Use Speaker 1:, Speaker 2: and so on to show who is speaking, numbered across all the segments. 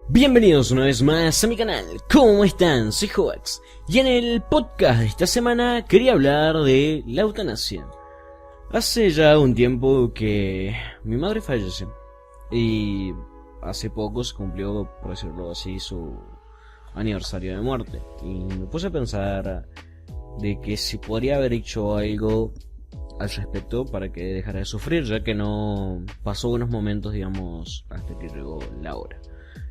Speaker 1: Bienvenidos una vez más a mi canal. ¿Cómo están? Soy Joax y en el podcast de esta semana quería hablar de la eutanasia. Hace ya un tiempo que mi madre falleció y hace poco se cumplió, por decirlo así, su aniversario de muerte. Y me puse a pensar de que si podría haber hecho algo al respecto para que dejara de sufrir, ya que no pasó buenos momentos, digamos, hasta que llegó la hora.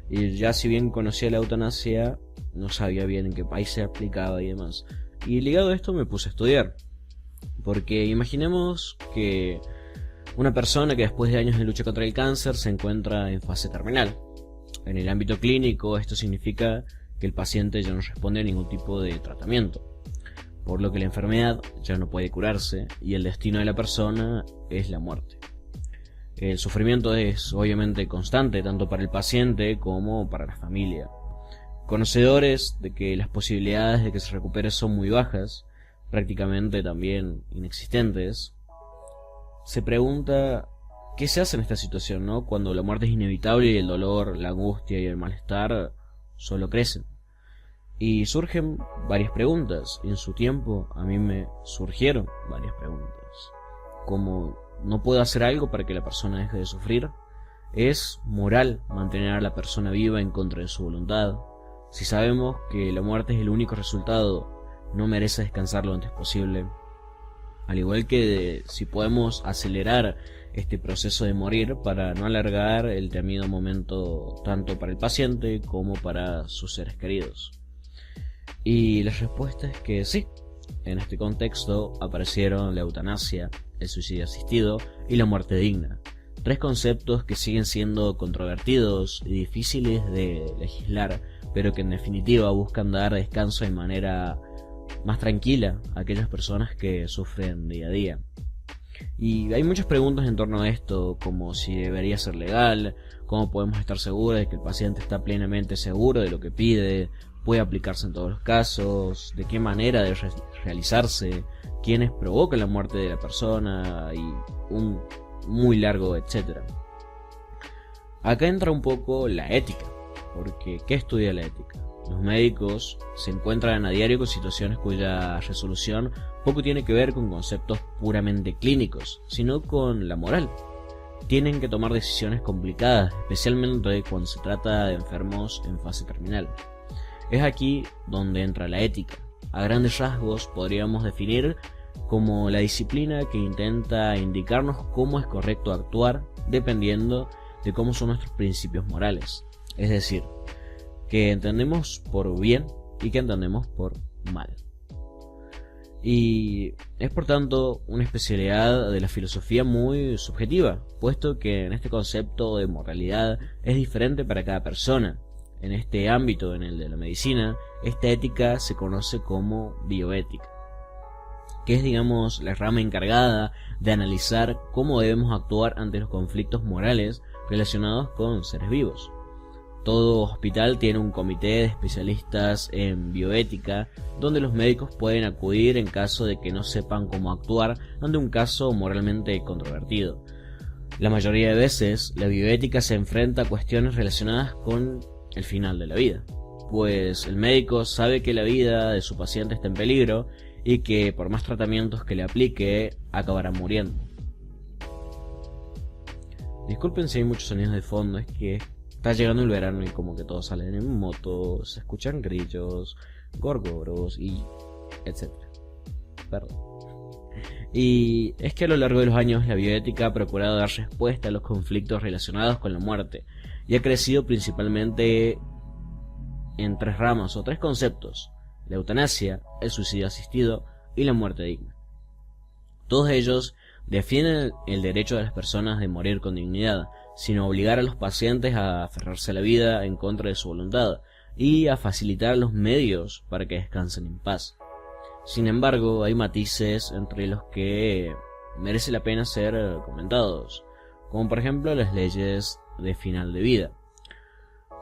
Speaker 1: Y ya si bien conocía la eutanasia, no sabía bien en qué país se aplicaba y demás. Y ligado a esto me puse a estudiar. Porque imaginemos que una persona que después de años de lucha contra el cáncer se encuentra en fase terminal. En el ámbito clínico esto significa que el paciente ya no responde a ningún tipo de tratamiento, por lo que la enfermedad ya no puede curarse y el destino de la persona es la muerte. El sufrimiento es obviamente constante tanto para el paciente como para la familia. Conocedores de que las posibilidades de que se recupere son muy bajas, prácticamente también inexistentes, se pregunta qué se hace en esta situación, ¿no? Cuando la muerte es inevitable y el dolor, la angustia y el malestar solo crecen. Y surgen varias preguntas. En su tiempo a mí me surgieron varias preguntas, como ¿no puedo hacer algo para que la persona deje de sufrir? ¿Es moral mantener a la persona viva en contra de su voluntad? Si sabemos que la muerte es el único resultado, ¿no merece descansar lo antes posible? Al igual que si podemos acelerar este proceso de morir para no alargar el temido momento tanto para el paciente como para sus seres queridos. Y la respuesta es que sí. En este contexto aparecieron la eutanasia, el suicidio asistido y la muerte digna. Tres conceptos que siguen siendo controvertidos y difíciles de legislar, pero que en definitiva buscan dar descanso de manera más tranquila a aquellas personas que sufren día a día. Y hay muchas preguntas en torno a esto, como si debería ser legal, cómo podemos estar seguros de que el paciente está plenamente seguro de lo que pide, puede aplicarse en todos los casos, de qué manera debe realizarse, quiénes provocan la muerte de la persona y un muy largo etcétera. Acá entra un poco la ética, porque ¿qué estudia la ética? Los médicos se encuentran a diario con situaciones cuya resolución poco tiene que ver con conceptos puramente clínicos, sino con la moral. Tienen que tomar decisiones complicadas, especialmente cuando se trata de enfermos en fase terminal. Es aquí donde entra la ética. A grandes rasgos podríamos definir como la disciplina que intenta indicarnos cómo es correcto actuar dependiendo de cómo son nuestros principios morales. Es decir, que entendemos por bien y que entendemos por mal. Y es por tanto una especialidad de la filosofía muy subjetiva, puesto que en este concepto de moralidad es diferente para cada persona. En este ámbito, en el de la medicina, esta ética se conoce como bioética, que es, digamos, la rama encargada de analizar cómo debemos actuar ante los conflictos morales relacionados con seres vivos. Todo hospital tiene un comité de especialistas en bioética, donde los médicos pueden acudir en caso de que no sepan cómo actuar ante un caso moralmente controvertido. La mayoría de veces, la bioética se enfrenta a cuestiones relacionadas con el final de la vida, pues el médico sabe que la vida de su paciente está en peligro y que por más tratamientos que le aplique, acabará muriendo. Disculpen si hay muchos sonidos de fondo, es que está llegando el verano y como que todos salen en moto, se escuchan grillos, gorgoros y etcétera. Perdón. Y es que a lo largo de los años la bioética ha procurado dar respuesta a los conflictos relacionados con la muerte y ha crecido principalmente en tres ramas o tres conceptos: la eutanasia, el suicidio asistido y la muerte digna. Todos ellos defienden el derecho de las personas de morir con dignidad, sin obligar a los pacientes a aferrarse a la vida en contra de su voluntad y a facilitar los medios para que descansen en paz. Sin embargo, hay matices entre los que merece la pena ser comentados, como por ejemplo las leyes de final de vida.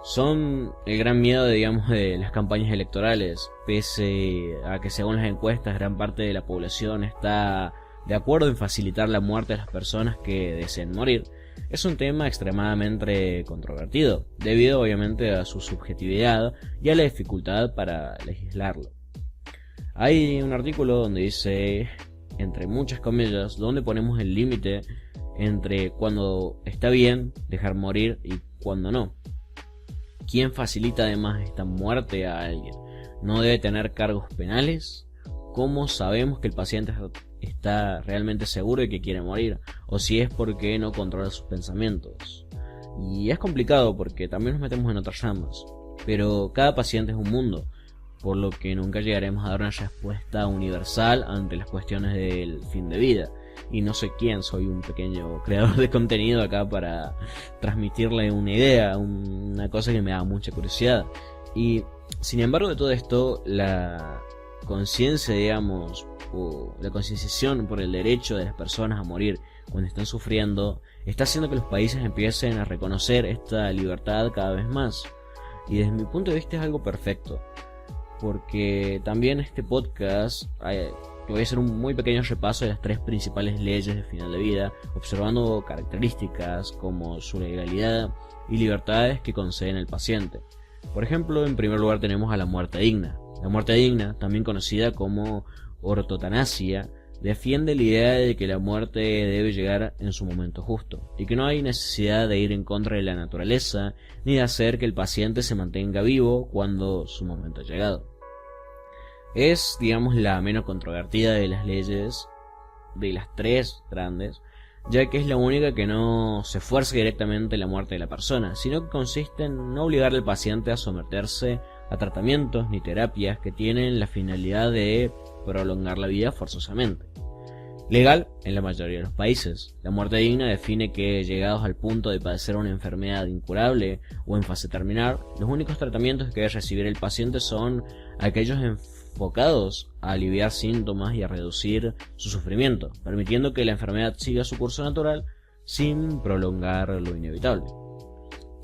Speaker 1: Son el gran miedo, digamos, de las campañas electorales, pese a que según las encuestas gran parte de la población está de acuerdo en facilitar la muerte a las personas que deseen morir. es un tema extremadamente controvertido, debido obviamente a su subjetividad y a la dificultad para legislarlo. Hay un artículo donde dice, entre muchas comillas, dónde ponemos el límite entre cuando está bien dejar morir y cuando no. ¿Quién facilita además esta muerte a alguien? ¿No debe tener cargos penales? ¿Cómo sabemos que el paciente está realmente seguro de que quiere morir? ¿O si es porque no controla sus pensamientos? Y es complicado porque también nos metemos en otras ramas. Pero cada paciente es un mundo, por lo que nunca llegaremos a dar una respuesta universal ante las cuestiones del fin de vida. Y no sé quién, soy un pequeño creador de contenido acá para transmitirle una idea, una cosa que me da mucha curiosidad. Y sin embargo de todo esto, la conciencia, digamos, o la concienciación por el derecho de las personas a morir cuando están sufriendo, está haciendo que los países empiecen a reconocer esta libertad cada vez más. Y desde mi punto de vista es algo perfecto, porque también este podcast voy a hacer un muy pequeño repaso de las 3 principales leyes de final de vida, observando características como su legalidad y libertades que conceden el paciente. Por ejemplo, en primer lugar tenemos a la muerte digna. La muerte digna, también conocida como ortotanasia, defiende la idea de que la muerte debe llegar en su momento justo, y que no hay necesidad de ir en contra de la naturaleza, ni de hacer que el paciente se mantenga vivo cuando su momento ha llegado. Es, digamos, la menos controvertida de las leyes, de las 3 grandes, ya que es la única que no se fuerza directamente la muerte de la persona, sino que consiste en no obligar al paciente a someterse a tratamientos ni terapias que tienen la finalidad de prolongar la vida forzosamente. Legal en la mayoría de los países, la muerte digna define que, llegados al punto de padecer una enfermedad incurable o en fase terminal, los únicos tratamientos que debe recibir el paciente son aquellos enfocados a aliviar síntomas y a reducir su sufrimiento, permitiendo que la enfermedad siga su curso natural sin prolongar lo inevitable.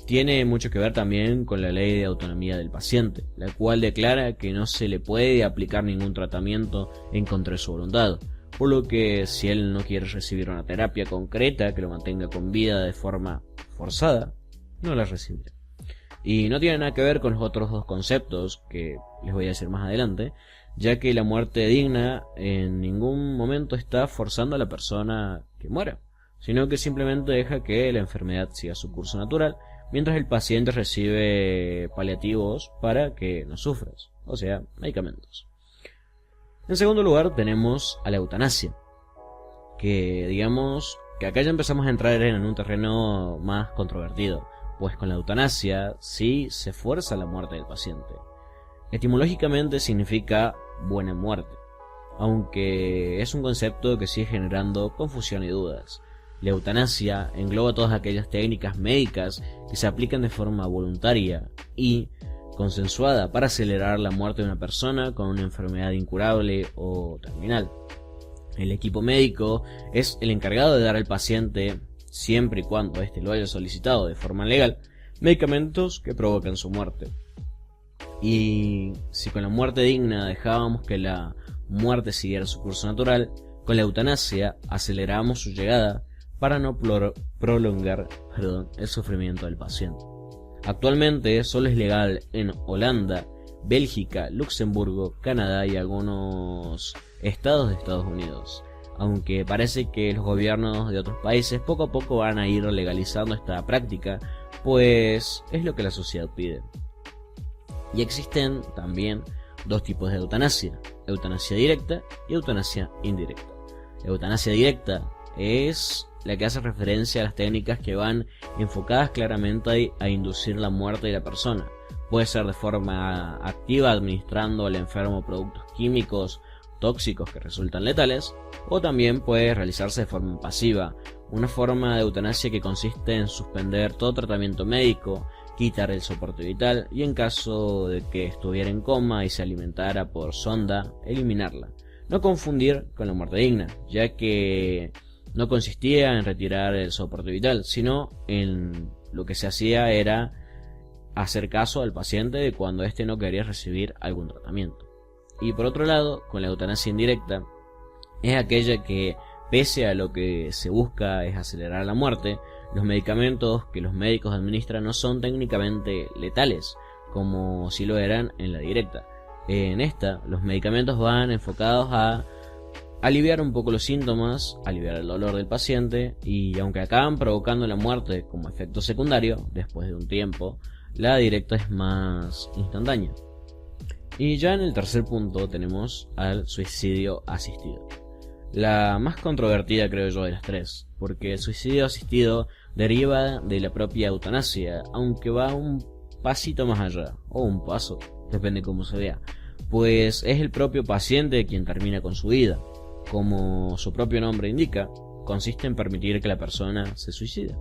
Speaker 1: Tiene mucho que ver también con la ley de autonomía del paciente, la cual declara que no se le puede aplicar ningún tratamiento en contra de su voluntad, por lo que si él no quiere recibir una terapia concreta que lo mantenga con vida de forma forzada, no la recibirá. Y no tiene nada que ver con los otros 2 conceptos que les voy a decir más adelante, ya que la muerte digna en ningún momento está forzando a la persona que muera, sino que simplemente deja que la enfermedad siga su curso natural, mientras el paciente recibe paliativos para que no sufras, o sea, medicamentos. En segundo lugar tenemos a la eutanasia, que digamos que acá ya empezamos a entrar en un terreno más controvertido, pues con la eutanasia sí se fuerza la muerte del paciente. Etimológicamente significa buena muerte, aunque es un concepto que sigue generando confusión y dudas. La eutanasia engloba todas aquellas técnicas médicas que se aplican de forma voluntaria y consensuada para acelerar la muerte de una persona con una enfermedad incurable o terminal. El equipo médico es el encargado de dar al paciente, siempre y cuando éste lo haya solicitado de forma legal, medicamentos que provocan su muerte. Y si con la muerte digna dejábamos que la muerte siguiera su curso natural, con la eutanasia aceleramos su llegada para no prolongar el sufrimiento del paciente. Actualmente solo es legal en Holanda, Bélgica, Luxemburgo, Canadá y algunos estados de Estados Unidos, aunque parece que los gobiernos de otros países poco a poco van a ir legalizando esta práctica, pues es lo que la sociedad pide. Y existen también 2 tipos de eutanasia: eutanasia directa y eutanasia indirecta. Eutanasia directa es la que hace referencia a las técnicas que van enfocadas claramente a inducir la muerte de la persona. Puede ser de forma activa, administrando al enfermo productos químicos tóxicos que resultan letales, o también puede realizarse de forma pasiva, una forma de eutanasia que consiste en suspender todo tratamiento médico, quitar el soporte vital y, en caso de que estuviera en coma y se alimentara por sonda, eliminarla. No confundir con la muerte digna, ya que no consistía en retirar el soporte vital, sino en lo que se hacía era hacer caso al paciente de cuando éste no quería recibir algún tratamiento. Y por otro lado, con la eutanasia indirecta, es aquella que, pese a lo que se busca es acelerar la muerte, Los medicamentos que los médicos administran no son técnicamente letales, como si lo eran en la directa. En esta, los medicamentos van enfocados a aliviar un poco los síntomas, aliviar el dolor del paciente, y aunque acaban provocando la muerte como efecto secundario, después de un tiempo, la directa es más instantánea. Y ya en el tercer punto tenemos al suicidio asistido. La más controvertida, creo yo, de las tres, porque el suicidio asistido deriva de la propia eutanasia, aunque va un pasito más allá, o un paso, depende cómo se vea, pues es el propio paciente quien termina con su vida. Como su propio nombre indica, consiste en permitir que la persona se suicide.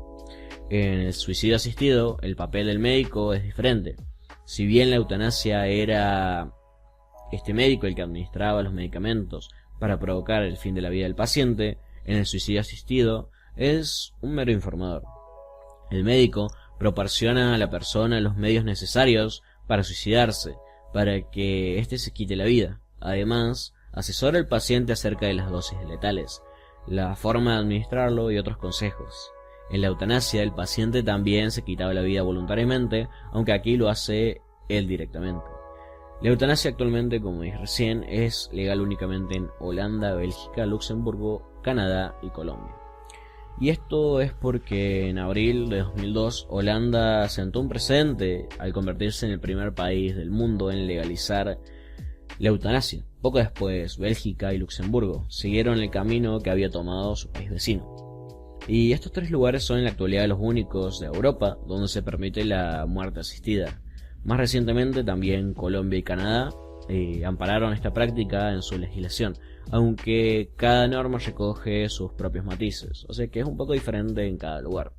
Speaker 1: En el suicidio asistido, el papel del médico es diferente. Si bien la eutanasia era este médico el que administraba los medicamentos para provocar el fin de la vida del paciente, en el suicidio asistido es un mero informador. El médico proporciona a la persona los medios necesarios para suicidarse, para que éste se quite la vida. Además, asesora al paciente acerca de las dosis letales, la forma de administrarlo y otros consejos. En la eutanasia, el paciente también se quitaba la vida voluntariamente, aunque aquí lo hace él directamente. La eutanasia actualmente, como dije recién, es legal únicamente en Holanda, Bélgica, Luxemburgo, Canadá y Colombia. Y esto es porque en abril de 2002 Holanda sentó un precedente al convertirse en el primer país del mundo en legalizar la eutanasia. Poco después, Bélgica y Luxemburgo siguieron el camino que había tomado su país vecino. Y estos tres lugares son en la actualidad los únicos de Europa donde se permite la muerte asistida. Más recientemente también Colombia y Canadá ampararon esta práctica en su legislación, aunque cada norma recoge sus propios matices, o sea que es un poco diferente en cada lugar.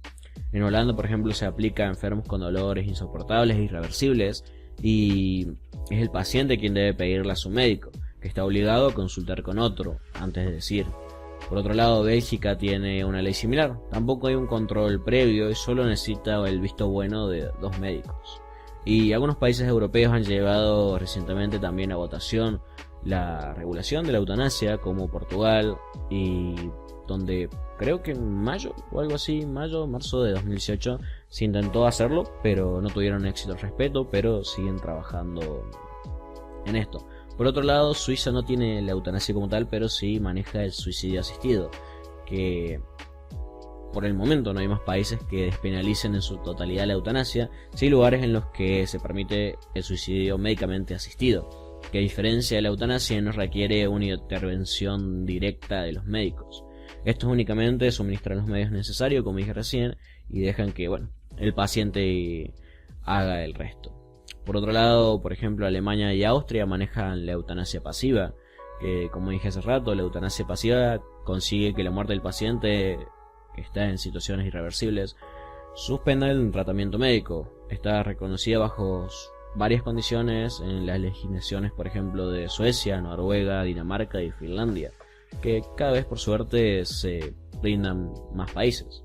Speaker 1: En Holanda, por ejemplo, se aplica a enfermos con dolores insoportables e irreversibles, y es el paciente quien debe pedirle a su médico, que está obligado a consultar con otro antes de decir. Por otro lado, Bélgica tiene una ley similar, tampoco hay un control previo y solo necesita el visto bueno de 2 médicos. Y algunos países europeos han llevado recientemente también a votación la regulación de la eutanasia, como Portugal, y donde creo que en mayo o algo así, marzo de 2018 se intentó hacerlo, pero no tuvieron éxito al respecto, pero siguen trabajando en esto. Por otro lado, Suiza no tiene la eutanasia como tal, pero sí maneja el suicidio asistido, que por el momento no hay más países que despenalicen en su totalidad la eutanasia, sí lugares en los que se permite el suicidio médicamente asistido, que a diferencia de la eutanasia no requiere una intervención directa de los médicos. Estos únicamente suministran los medios necesarios, como dije recién, y dejan que el paciente haga el resto. Por otro lado, por ejemplo, Alemania y Austria manejan la eutanasia pasiva, que como dije hace rato, la eutanasia pasiva consigue que la muerte del paciente, que está en situaciones irreversibles, suspenda el tratamiento médico. Está reconocida bajo varias condiciones en las legislaciones, por ejemplo, de Suecia, Noruega, Dinamarca y Finlandia, que cada vez por suerte se brindan más países.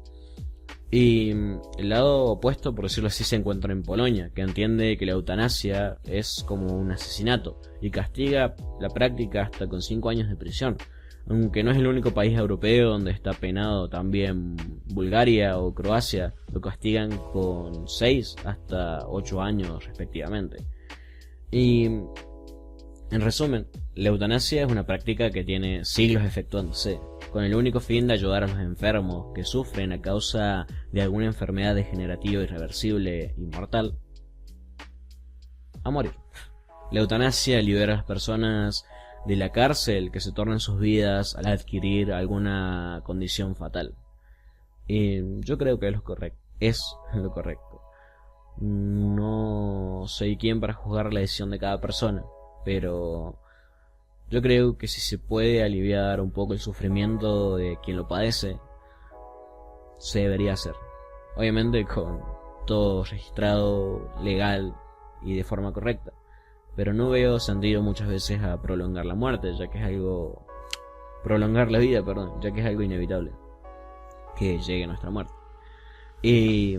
Speaker 1: Y el lado opuesto, por decirlo así, se encuentra en Polonia, que entiende que la eutanasia es como un asesinato y castiga la práctica hasta con 5 años de prisión. Aunque no es el único país europeo donde está penado, también Bulgaria o Croacia lo castigan con 6 hasta 8 años respectivamente. Y en resumen, la eutanasia es una práctica que tiene siglos efectuándose, con el único fin de ayudar a los enfermos que sufren a causa de alguna enfermedad degenerativa irreversible y mortal a morir. La eutanasia libera a las personas de la cárcel que se tornan sus vidas al adquirir alguna condición fatal. Y yo creo que es lo correcto. No soy quien para juzgar la decisión de cada persona, pero yo creo que si se puede aliviar un poco el sufrimiento de quien lo padece, se debería hacer. Obviamente con todo registrado, legal y de forma correcta. Pero no veo sentido muchas veces a prolongar la muerte, prolongar la vida, ya que es algo inevitable que llegue nuestra muerte. Y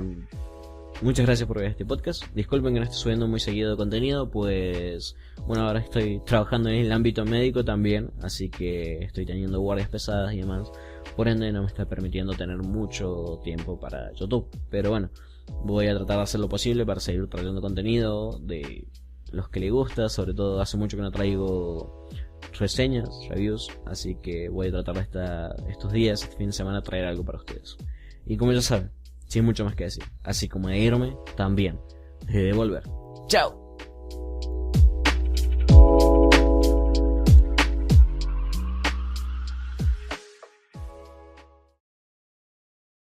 Speaker 1: muchas gracias por ver este podcast. Disculpen que no esté subiendo muy seguido contenido, pues ahora estoy trabajando en el ámbito médico también, así que estoy teniendo guardias pesadas y demás, por ende no me está permitiendo tener mucho tiempo para YouTube. Pero bueno, voy a tratar de hacer lo posible para seguir trayendo contenido de los que le gusta. Sobre todo hace mucho que no traigo reseñas, reviews, así que voy a tratar estos días, este fin de semana, traer algo para ustedes. Y como ya saben, sin mucho más que decir, así como de irme, también he de volver. ¡Chao!